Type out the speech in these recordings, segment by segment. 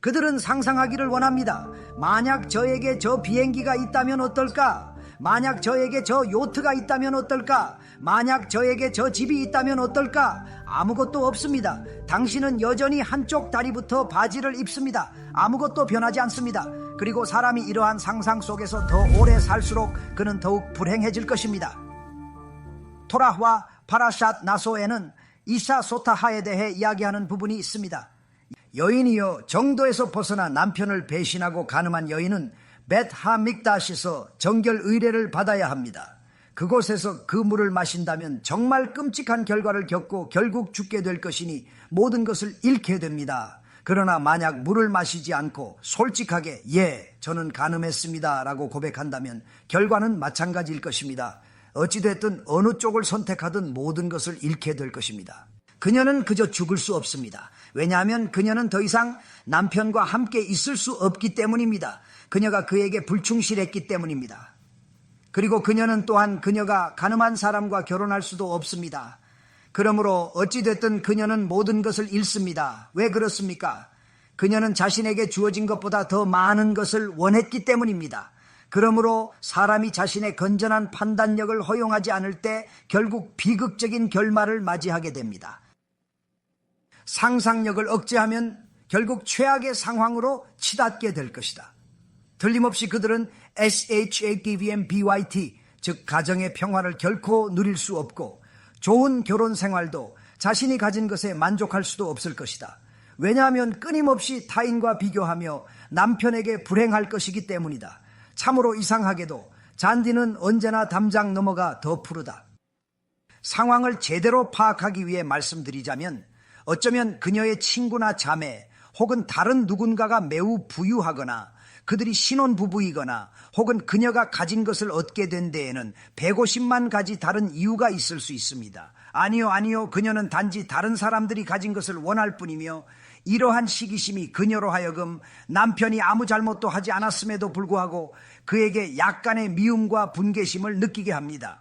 그들은 상상하기를 원합니다. 만약 저에게 저 비행기가 있다면 어떨까? 만약 저에게 저 요트가 있다면 어떨까? 만약 저에게 저 집이 있다면 어떨까? 아무것도 없습니다. 당신은 여전히 한쪽 다리부터 바지를 입습니다. 아무것도 변하지 않습니다. 그리고 사람이 이러한 상상 속에서 더 오래 살수록 그는 더욱 불행해질 것입니다. 토라와 파라샷 나소에는 이샤 소타하에 대해 이야기하는 부분이 있습니다. 여인이여, 정도에서 벗어나 남편을 배신하고 간음한 여인은 벳하믹다시서 정결 의례를 받아야 합니다. 그곳에서 그 물을 마신다면 정말 끔찍한 결과를 겪고 결국 죽게 될 것이니 모든 것을 잃게 됩니다. 그러나 만약 물을 마시지 않고 솔직하게 저는 간음했습니다 라고 고백한다면 결과는 마찬가지일 것입니다. 어찌됐든 어느 쪽을 선택하든 모든 것을 잃게 될 것입니다. 그녀는 그저 죽을 수 없습니다. 왜냐하면 그녀는 더 이상 남편과 함께 있을 수 없기 때문입니다. 그녀가 그에게 불충실했기 때문입니다. 그리고 그녀는 또한 그녀가 간음한 사람과 결혼할 수도 없습니다. 그러므로 어찌됐든 그녀는 모든 것을 잃습니다. 왜 그렇습니까? 그녀는 자신에게 주어진 것보다 더 많은 것을 원했기 때문입니다. 그러므로 사람이 자신의 건전한 판단력을 허용하지 않을 때 결국 비극적인 결말을 맞이하게 됩니다. 상상력을 억제하면 결국 최악의 상황으로 치닫게 될 것이다. 틀림없이 그들은 SHATVMBYT, 즉 가정의 평화를 결코 누릴 수 없고 좋은 결혼 생활도 자신이 가진 것에 만족할 수도 없을 것이다. 왜냐하면 끊임없이 타인과 비교하며 남편에게 불행할 것이기 때문이다. 참으로 이상하게도 잔디는 언제나 담장 너머가 더 푸르다. 상황을 제대로 파악하기 위해 말씀드리자면 어쩌면 그녀의 친구나 자매 혹은 다른 누군가가 매우 부유하거나 그들이 신혼부부이거나 혹은 그녀가 가진 것을 얻게 된 데에는 150만 가지 다른 이유가 있을 수 있습니다. 아니요. 그녀는 단지 다른 사람들이 가진 것을 원할 뿐이며 이러한 시기심이 그녀로 하여금 남편이 아무 잘못도 하지 않았음에도 불구하고 그에게 약간의 미움과 분개심을 느끼게 합니다.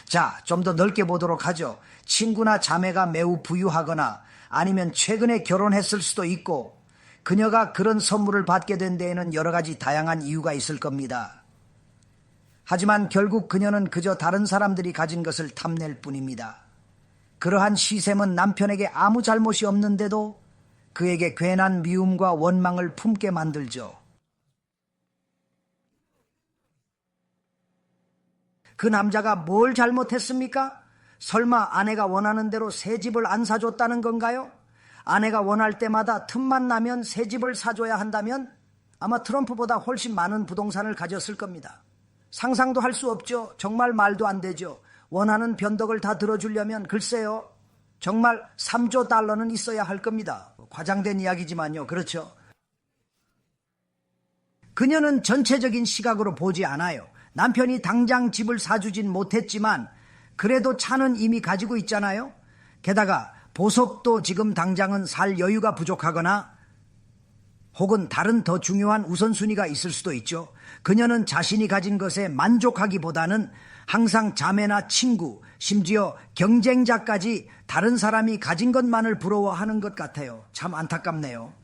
자, 좀 더 넓게 보도록 하죠. 친구나 자매가 매우 부유하거나 아니면 최근에 결혼했을 수도 있고 그녀가 그런 선물을 받게 된 데에는 여러 가지 다양한 이유가 있을 겁니다. 하지만 결국 그녀는 그저 다른 사람들이 가진 것을 탐낼 뿐입니다. 그러한 시샘은 남편에게 아무 잘못이 없는데도 그에게 괜한 미움과 원망을 품게 만들죠. 그 남자가 뭘 잘못했습니까? 설마 아내가 원하는 대로 새 집을 안 사줬다는 건가요? 아내가 원할 때마다 틈만 나면 새 집을 사줘야 한다면 아마 트럼프보다 훨씬 많은 부동산을 가졌을 겁니다. 상상도 할 수 없죠. 정말 말도 안 되죠. 원하는 변덕을 다 들어주려면 글쎄요. 정말 3조 달러는 있어야 할 겁니다. 과장된 이야기지만요. 그렇죠. 그녀는 전체적인 시각으로 보지 않아요. 남편이 당장 집을 사주진 못했지만 그래도 차는 이미 가지고 있잖아요. 게다가 보석도 지금 당장은 살 여유가 부족하거나 혹은 다른 더 중요한 우선순위가 있을 수도 있죠. 그녀는 자신이 가진 것에 만족하기보다는 항상 자매나 친구, 심지어 경쟁자까지 다른 사람이 가진 것만을 부러워하는 것 같아요. 참 안타깝네요.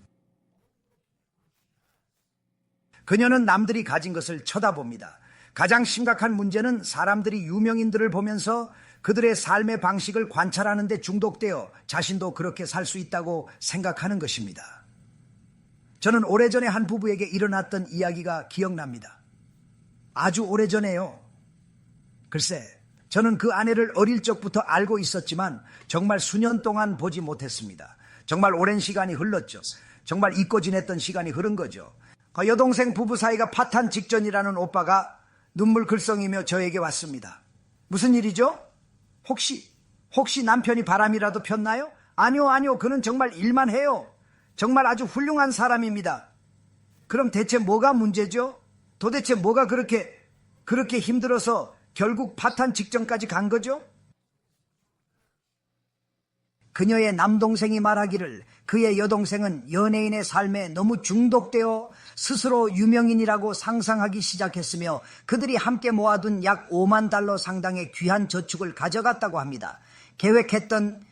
그녀는 남들이 가진 것을 쳐다봅니다. 가장 심각한 문제는 사람들이 유명인들을 보면서 그들의 삶의 방식을 관찰하는 데 중독되어 자신도 그렇게 살 수 있다고 생각하는 것입니다. 저는 오래전에 한 부부에게 일어났던 이야기가 기억납니다. 아주 오래전에요. 글쎄, 저는 그 아내를 어릴 적부터 알고 있었지만 정말 수년 동안 보지 못했습니다. 정말 오랜 시간이 흘렀죠. 정말 잊고 지냈던 시간이 흐른 거죠. 그 여동생 부부 사이가 파탄 직전이라는 오빠가 눈물 글썽이며 저에게 왔습니다. 무슨 일이죠? 혹시 남편이 바람이라도 폈나요? 아니요. 그는 정말 일만 해요. 정말 아주 훌륭한 사람입니다. 그럼 대체 뭐가 문제죠? 도대체 뭐가 그렇게 힘들어서 결국 파탄 직전까지 간 거죠? 그녀의 남동생이 말하기를 그의 여동생은 연예인의 삶에 너무 중독되어 스스로 유명인이라고 상상하기 시작했으며 그들이 함께 모아둔 약 $5만 상당의 귀한 저축을 가져갔다고 합니다. 계획했던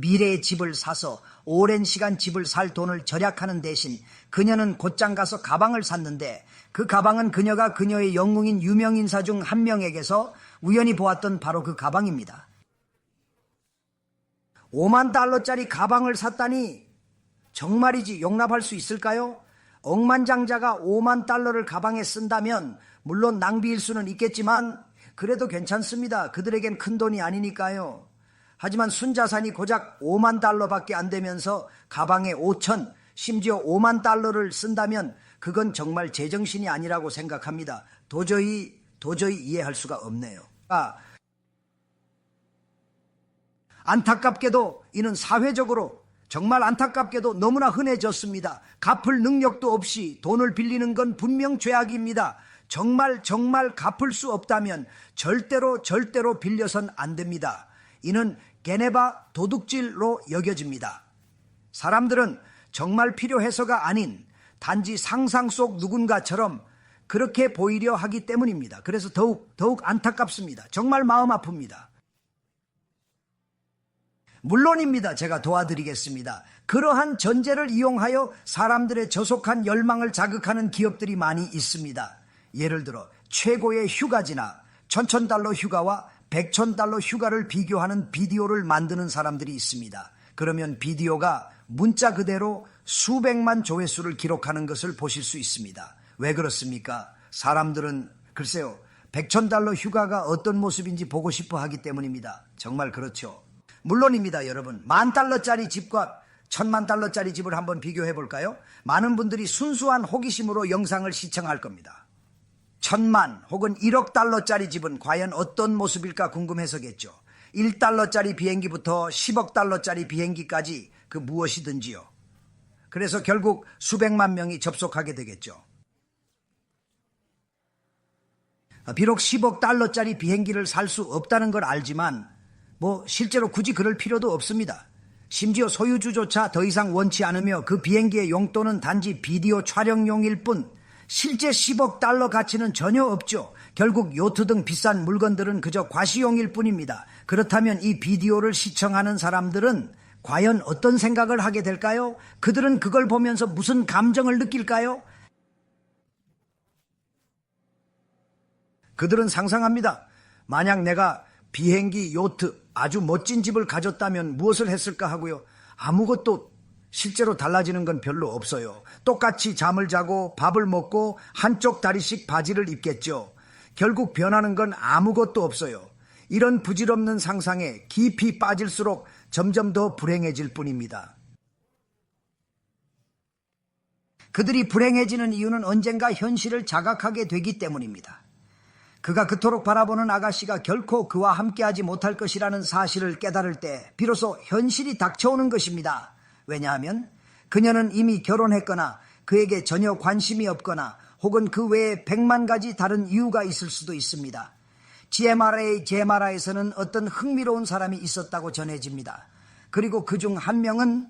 미래의 집을 사서 오랜 시간 집을 살 돈을 절약하는 대신 그녀는 곧장 가서 가방을 샀는데 그 가방은 그녀가 그녀의 영웅인 유명인사 중 한 명에게서 우연히 보았던 바로 그 가방입니다. 5만 달러짜리 가방을 샀다니 정말이지 용납할 수 있을까요? 억만장자가 5만 달러를 가방에 쓴다면 물론 낭비일 수는 있겠지만 그래도 괜찮습니다. 그들에겐 큰 돈이 아니니까요. 하지만 순자산이 고작 5만 달러밖에 안 되면서 가방에 5천, 심지어 5만 달러를 쓴다면 그건 정말 제정신이 아니라고 생각합니다. 도저히 이해할 수가 없네요. 안타깝게도 이는 사회적으로 정말 안타깝게도 너무나 흔해졌습니다. 갚을 능력도 없이 돈을 빌리는 건 분명 죄악입니다. 정말 갚을 수 없다면 절대로 빌려선 안 됩니다. 이는 게네바 도둑질로 여겨집니다. 사람들은 정말 필요해서가 아닌 단지 상상 속 누군가처럼 그렇게 보이려 하기 때문입니다. 그래서 더욱 안타깝습니다. 정말 마음 아픕니다. 물론입니다. 제가 도와드리겠습니다. 그러한 전제를 이용하여 사람들의 저속한 열망을 자극하는 기업들이 많이 있습니다. 예를 들어 최고의 휴가지나 1,000달러 휴가와 100,000달러 휴가를 비교하는 비디오를 만드는 사람들이 있습니다. 그러면 비디오가 문자 그대로 수백만 조회수를 기록하는 것을 보실 수 있습니다. 왜 그렇습니까? 사람들은 글쎄요 100,000달러 휴가가 어떤 모습인지 보고 싶어 하기 때문입니다. 정말 그렇죠. 물론입니다. 여러분 10,000달러짜리 집과 1,000,000달러짜리 집을 한번 비교해 볼까요? 많은 분들이 순수한 호기심으로 영상을 시청할 겁니다. 1,000만 혹은 1억 달러짜리 집은 과연 어떤 모습일까 궁금해서겠죠. 1달러짜리 비행기부터 10억 달러짜리 비행기까지 그 무엇이든지요. 그래서 결국 수백만 명이 접속하게 되겠죠. 비록 10억 달러짜리 비행기를 살 수 없다는 걸 알지만 실제로 굳이 그럴 필요도 없습니다. 심지어 소유주조차 더 이상 원치 않으며 그 비행기의 용도는 단지 비디오 촬영용일 뿐 실제 10억 달러 가치는 전혀 없죠. 결국 요트 등 비싼 물건들은 그저 과시용일 뿐입니다. 그렇다면 이 비디오를 시청하는 사람들은 과연 어떤 생각을 하게 될까요? 그들은 그걸 보면서 무슨 감정을 느낄까요? 그들은 상상합니다. 만약 내가 비행기, 요트, 아주 멋진 집을 가졌다면 무엇을 했을까 하고요. 아무것도 실제로 달라지는 건 별로 없어요. 똑같이 잠을 자고 밥을 먹고 한쪽 다리씩 바지를 입겠죠. 결국 변하는 건 아무것도 없어요. 이런 부질없는 상상에 깊이 빠질수록 점점 더 불행해질 뿐입니다. 그들이 불행해지는 이유는 언젠가 현실을 자각하게 되기 때문입니다. 그가 그토록 바라보는 아가씨가 결코 그와 함께하지 못할 것이라는 사실을 깨달을 때 비로소 현실이 닥쳐오는 것입니다. 왜냐하면 그녀는 이미 결혼했거나 그에게 전혀 관심이 없거나 혹은 그 외에 100만 가지 다른 이유가 있을 수도 있습니다. 제마라에서는 어떤 흥미로운 사람이 있었다고 전해집니다. 그리고 그중 한 명은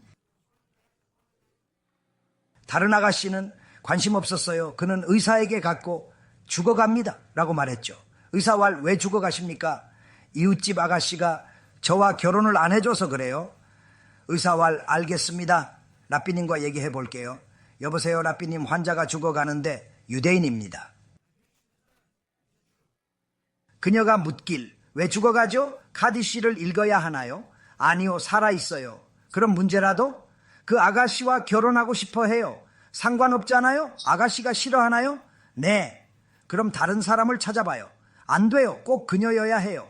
다른 아가씨는 관심 없었어요. 그는 의사에게 갔고 죽어갑니다 라고 말했죠. 의사왈 왜 죽어가십니까? 이웃집 아가씨가 저와 결혼을 안 해줘서 그래요. 의사왈 알겠습니다. 라삐님과 얘기해 볼게요. 여보세요 라삐님, 환자가 죽어가는데 유대인입니다. 그녀가 묻길 왜 죽어가죠? 카디시를 읽어야 하나요? 아니요, 살아있어요. 그럼 문제라도? 그 아가씨와 결혼하고 싶어 해요. 상관없잖아요? 아가씨가 싫어하나요? 네. 그럼 다른 사람을 찾아봐요. 안 돼요. 꼭 그녀여야 해요.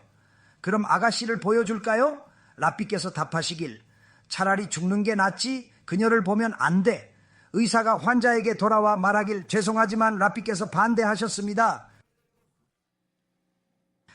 그럼 아가씨를 보여줄까요? 라삐께서 답하시길 차라리 죽는 게 낫지 그녀를 보면 안 돼. 의사가 환자에게 돌아와 말하길 죄송하지만 라삐께서 반대하셨습니다.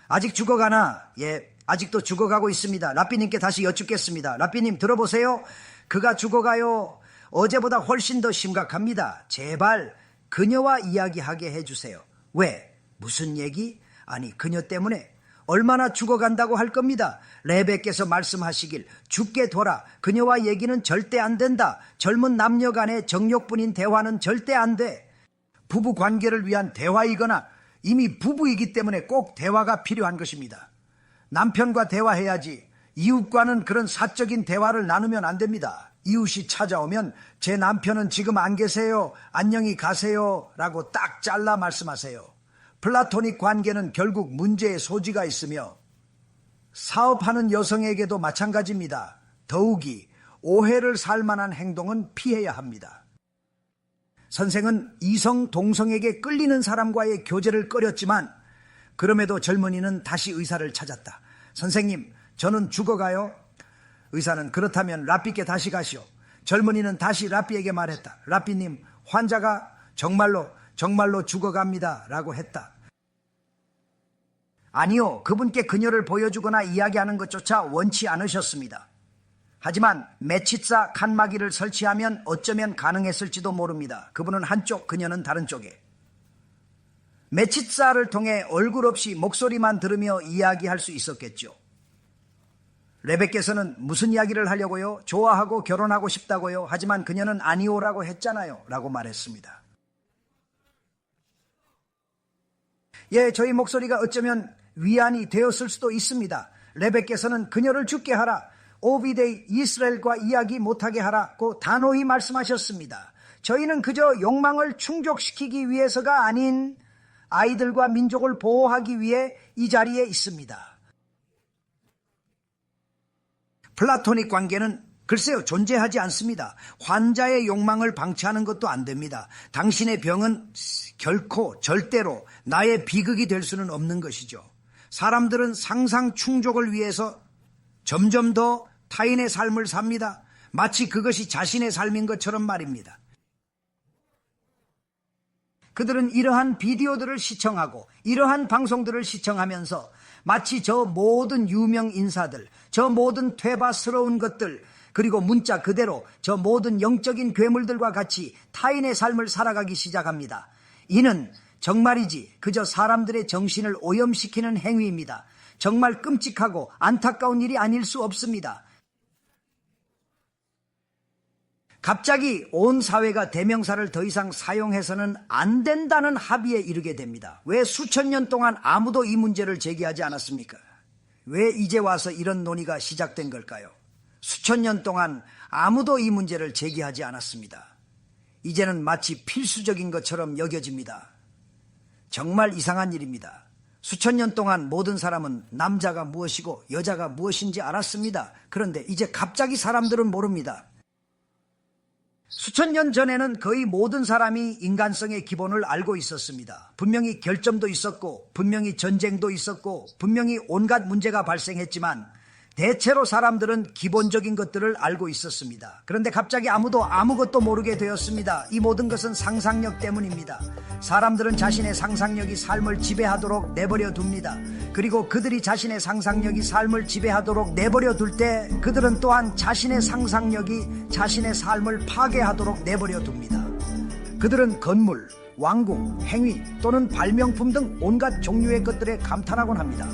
아직 죽어가나? 예, 아직도 죽어가고 있습니다. 라삐님께 다시 여쭙겠습니다. 라삐님 들어보세요. 그가 죽어가요. 어제보다 훨씬 더 심각합니다. 제발 그녀와 이야기하게 해주세요. 왜? 무슨 얘기? 아니 그녀 때문에 얼마나 죽어간다고 할 겁니다. 레베께서 말씀하시길 죽게 둬라. 그녀와 얘기는 절대 안 된다. 젊은 남녀 간의 정욕뿐인 대화는 절대 안 돼. 부부 관계를 위한 대화이거나 이미 부부이기 때문에 꼭 대화가 필요한 것입니다. 남편과 대화해야지. 이웃과는 그런 사적인 대화를 나누면 안 됩니다. 이웃이 찾아오면 제 남편은 지금 안 계세요. 안녕히 가세요. 라고 딱 잘라 말씀하세요. 플라토닉 관계는 결국 문제의 소지가 있으며 사업하는 여성에게도 마찬가지입니다. 더욱이 오해를 살 만한 행동은 피해야 합니다. 선생은 이성 동성에게 끌리는 사람과의 교제를 꺼렸지만 그럼에도 젊은이는 다시 의사를 찾았다. 선생님, 저는 죽어가요? 의사는 그렇다면 랍비께 다시 가시오. 젊은이는 다시 랍비에게 말했다. 랍비님, 환자가 정말로 죽어갑니다. 라고 했다. 아니요, 그분께 그녀를 보여주거나 이야기하는 것조차 원치 않으셨습니다. 하지만 메치사 칸막이를 설치하면 어쩌면 가능했을지도 모릅니다. 그분은 한쪽, 그녀는 다른 쪽에. 메치사를 통해 얼굴 없이 목소리만 들으며 이야기할 수 있었겠죠. 레베께서는 무슨 이야기를 하려고요? 좋아하고 결혼하고 싶다고요? 하지만 그녀는 아니오라고 했잖아요. 라고 말했습니다. 예, 저희 목소리가 어쩌면 위안이 되었을 수도 있습니다. 레베께서는 그녀를 죽게 하라. 오비데이 이스라엘과 이야기 못하게 하라고 단호히 말씀하셨습니다. 저희는 그저 욕망을 충족시키기 위해서가 아닌 아이들과 민족을 보호하기 위해 이 자리에 있습니다. 플라토닉 관계는 글쎄요, 존재하지 않습니다. 환자의 욕망을 방치하는 것도 안 됩니다. 당신의 병은 결코 절대로 나의 비극이 될 수는 없는 것이죠. 사람들은 상상 충족을 위해서 점점 더 타인의 삶을 삽니다. 마치 그것이 자신의 삶인 것처럼 말입니다. 그들은 이러한 비디오들을 시청하고 이러한 방송들을 시청하면서 마치 저 모든 유명 인사들, 저 모든 퇴바스러운 것들, 그리고 문자 그대로 저 모든 영적인 괴물들과 같이 타인의 삶을 살아가기 시작합니다. 이는 정말이지 그저 사람들의 정신을 오염시키는 행위입니다. 정말 끔찍하고 안타까운 일이 아닐 수 없습니다. 갑자기 온 사회가 대명사를 더 이상 사용해서는 안 된다는 합의에 이르게 됩니다. 왜 수천 년 동안 아무도 이 문제를 제기하지 않았습니까? 왜 이제 와서 이런 논의가 시작된 걸까요? 수천 년 동안 아무도 이 문제를 제기하지 않았습니다. 이제는 마치 필수적인 것처럼 여겨집니다. 정말 이상한 일입니다. 수천 년 동안 모든 사람은 남자가 무엇이고 여자가 무엇인지 알았습니다. 그런데 이제 갑자기 사람들은 모릅니다. 수천 년 전에는 거의 모든 사람이 인간성의 기본을 알고 있었습니다. 분명히 결점도 있었고 분명히 전쟁도 있었고 분명히 온갖 문제가 발생했지만 대체로 사람들은 기본적인 것들을 알고 있었습니다. 그런데 갑자기 아무도 아무것도 모르게 되었습니다. 이 모든 것은 상상력 때문입니다. 사람들은 자신의 상상력이 삶을 지배하도록 내버려 둡니다. 그리고 그들이 자신의 상상력이 삶을 지배하도록 내버려 둘 때 그들은 또한 자신의 상상력이 자신의 삶을 파괴하도록 내버려 둡니다. 그들은 건물, 왕궁, 행위 또는 발명품 등 온갖 종류의 것들에 감탄하곤 합니다.